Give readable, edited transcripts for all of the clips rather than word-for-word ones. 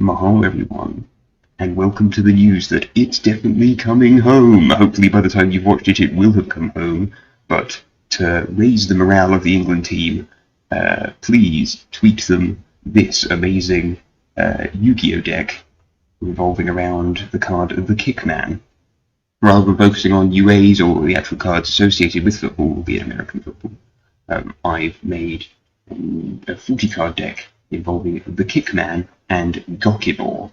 Mahalo everyone, and welcome to the news that it's definitely coming home. Hopefully by the time you've watched it, it will have come home, but to raise the morale of the England team, please tweet them this amazing Yu-Gi-Oh deck revolving around the card the Kickman. Rather than focusing on UAs or the actual cards associated with football, albeit American football, I've made a 40-card deck involving the Kickman and Gokibor.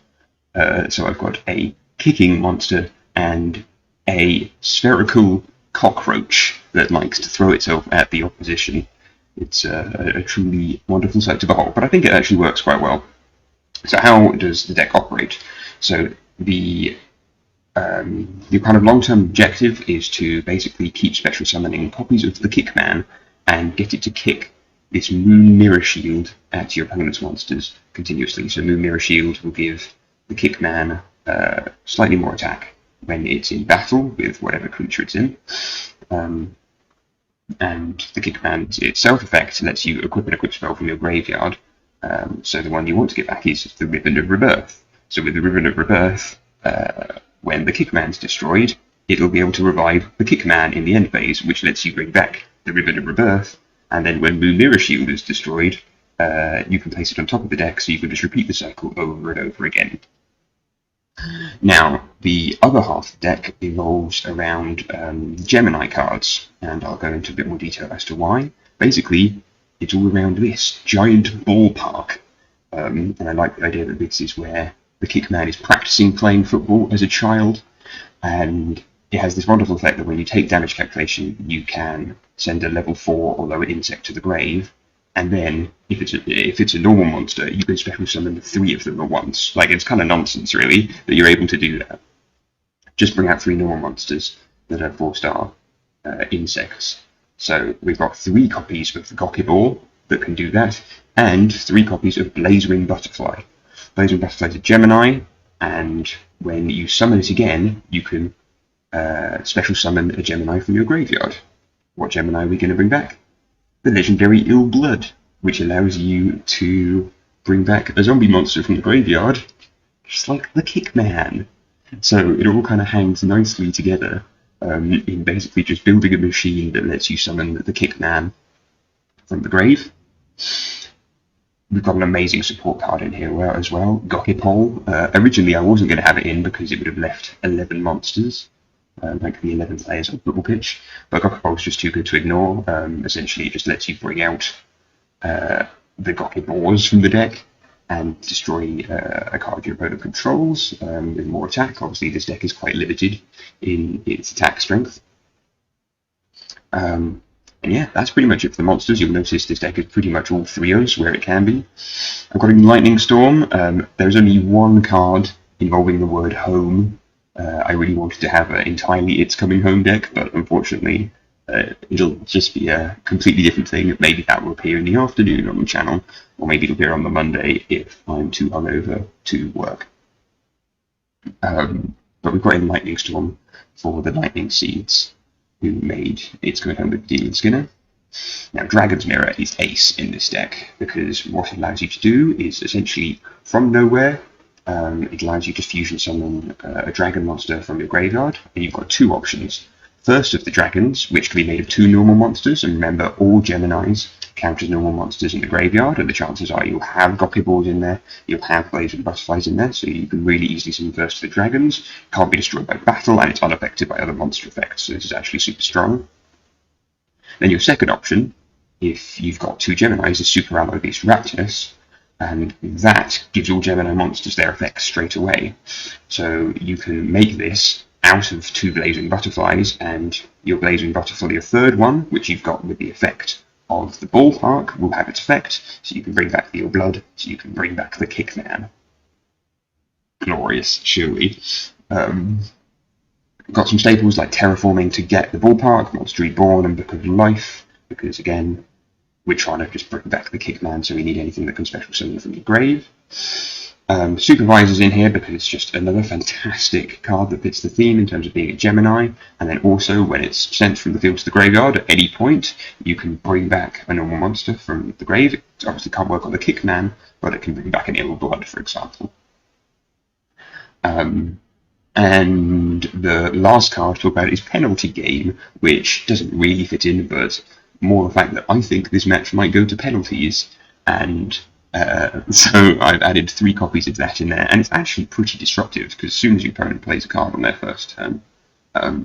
So I've got a kicking monster and a spherical cockroach that likes to throw itself at the opposition. It's a truly wonderful sight to behold, but I think it actually works quite well. So how does the deck operate? So the kind of long-term objective is to basically keep special summoning copies of the Kickman and get it to kick this Moon Mirror Shield at your opponent's monsters continuously. So Moon Mirror Shield will give the Kickman slightly more attack when it's in battle with whatever creature it's in. And the Kickman itself effect lets you equip an equip spell from your graveyard. So the one you want to get back is the Ribbon of Rebirth. So with the Ribbon of Rebirth, when the Kickman's destroyed, it'll be able to revive the Kickman in the end phase, which lets you bring back the Ribbon of Rebirth. And then when Moon Mirror Shield is destroyed, you can place it on top of the deck, so you can just repeat the cycle over and over again. Now, the other half of the deck evolves around Gemini cards, and I'll go into a bit more detail as to why. Basically, it's all around this giant ballpark, and I like the idea that this is where the Kickman is practicing playing football as a child, and it has this wonderful effect that when you take damage calculation, you can send a level 4 or lower insect to the grave, and then if it's a normal monster, you can special summon 3 of them at once. Like, it's kind of nonsense, really, that you're able to do that. Just bring out 3 normal monsters that are 4-star insects. So we've got 3 copies of the Gokibor that can do that, and 3 copies of Blazewing Butterfly. Blazewing Butterfly is a Gemini, and when you summon it again, you can special summon a Gemini from your graveyard. What Gemini are we going to bring back? The legendary Ill Blood, which allows you to bring back a zombie monster from the graveyard, just like the Kickman. So it all kind of hangs nicely together in basically just building a machine that lets you summon the Kickman from the grave. We've got an amazing support card in here as well, Gokipol. Originally I wasn't going to have it in because it would have left 11 monsters, like the 11 players on football pitch, but Gokipol is just too good to ignore. Essentially it just lets you bring out the Gokibors from the deck and destroy a card your opponent controls with more attack. Obviously this deck is quite limited in its attack strength. And yeah, that's pretty much it for the monsters. You'll notice this deck is pretty much all 3-0s where it can be. I've got a Lightning Storm. There's only one card involving the word home. I really wanted to have an entirely It's Coming Home deck, but unfortunately it'll just be a completely different thing. Maybe that will appear in the afternoon on the channel, or maybe it'll appear on the Monday if I'm too hungover to work. But we've got a Lightning Storm for the Lightning Seeds, who made It's Coming Home with Dean Skinner. Now, Dragon's Mirror is ace in this deck, because what it allows you to do is essentially, from nowhere, it allows you to fusion summon a dragon monster from your graveyard, and you've got 2 options. First of the dragons, which can be made of 2 normal monsters, and remember, all Geminis count as normal monsters in the graveyard, and the chances are you'll have Gokibors in there, you'll have Blazing Butterflies in there, so you can really easily summon first of the dragons. Can't be destroyed by battle, and it's unaffected by other monster effects, so this is actually super strong. Then your second option, if you've got 2 Geminis, is Super Alloy Beast Raptinus, and that gives all Gemini monsters their effects straight away. So you can make this out of 2 Blazing Butterflies, and your Blazing Butterfly, your third one, which you've got with the effect of the ballpark, will have its effect, so you can bring back the Ill Blood, so you can bring back the Kickman. Glorious, surely. Got some staples like Terraforming to get the ballpark, Monster Reborn, and Book of Life, because again, we're trying to just bring back the Kickman, so we need anything that can special summon from the grave. Supervisor's in here because it's just another fantastic card that fits the theme in terms of being a Gemini, and then also when it's sent from the field to the graveyard at any point, you can bring back a normal monster from the grave. It obviously can't work on the Kickman, but it can bring back an Ill Blood, for example. And the last card to talk about is Penalty Game, which doesn't really fit in, but more the fact that I think this match might go to penalties. And so I've added 3 copies of that in there, and it's actually pretty disruptive, because as soon as your opponent plays a card on their first turn,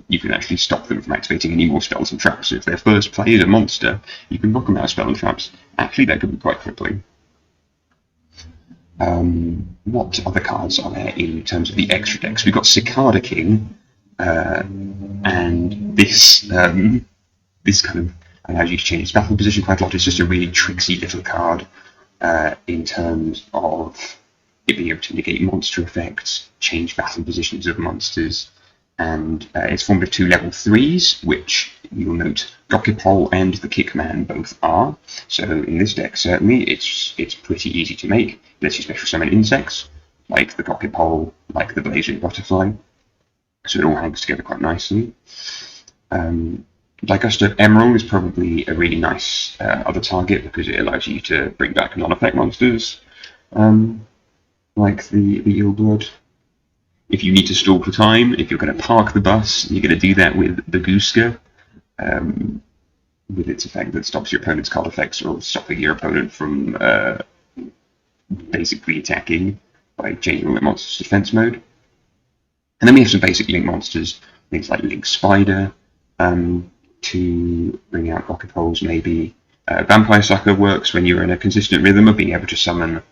you can actually stop them from activating any more spells and traps. So if their first play is a monster, you can knock them out of spell and traps. Actually, that could be quite crippling. What other cards are there in terms of the extra decks? We've got Cicada King, and this this kind of allows you to change its battle position quite a lot. It's just a really tricksy little card in terms of it being able to negate monster effects, change battle positions of monsters, and it's formed of 2 level 3s, which you'll note Gokipol and the Kickman both are. So in this deck, certainly, it's pretty easy to make. It lets you special summon insects, like the Gokipol, like the Blazing Butterfly. So it all hangs together quite nicely. Diguster Emerald is probably a really nice other target because it allows you to bring back non-effect monsters, like the Eelblood. If you need to stall for time, if you're going to park the bus, you're going to do that with the Gooska, with its effect that stops your opponent's card effects or stopping your opponent from basically attacking by changing the monster's defense mode. And then we have some basic Link monsters, things like Link Spider, to bring out Rocket maybe. Vampire Sucker works when you're in a consistent rhythm of being able to summon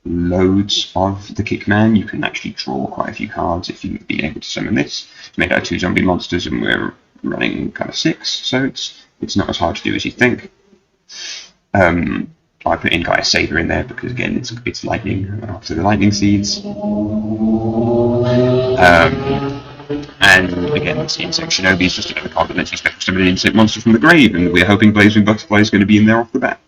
loads of the Kickman. You can actually draw quite a few cards if you've been able to summon this. It's made out of 2 zombie monsters and we're running kind of 6, so it's not as hard to do as you think. I put Inkai Saber in there because again it's lightning after the lightning seeds. And again, this Insect Shinobi is just another card that lets you special summon an insect monster from the grave, and we're hoping Blazing Butterfly is going to be in there off the bat.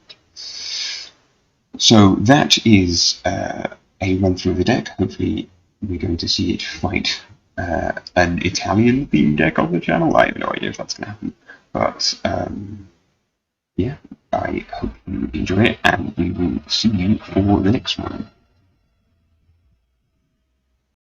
So that is a run through of the deck. Hopefully we're going to see it fight an Italian-themed deck on the channel. I have no idea if that's going to happen. But yeah, I hope you enjoy it, and we will see you for the next one.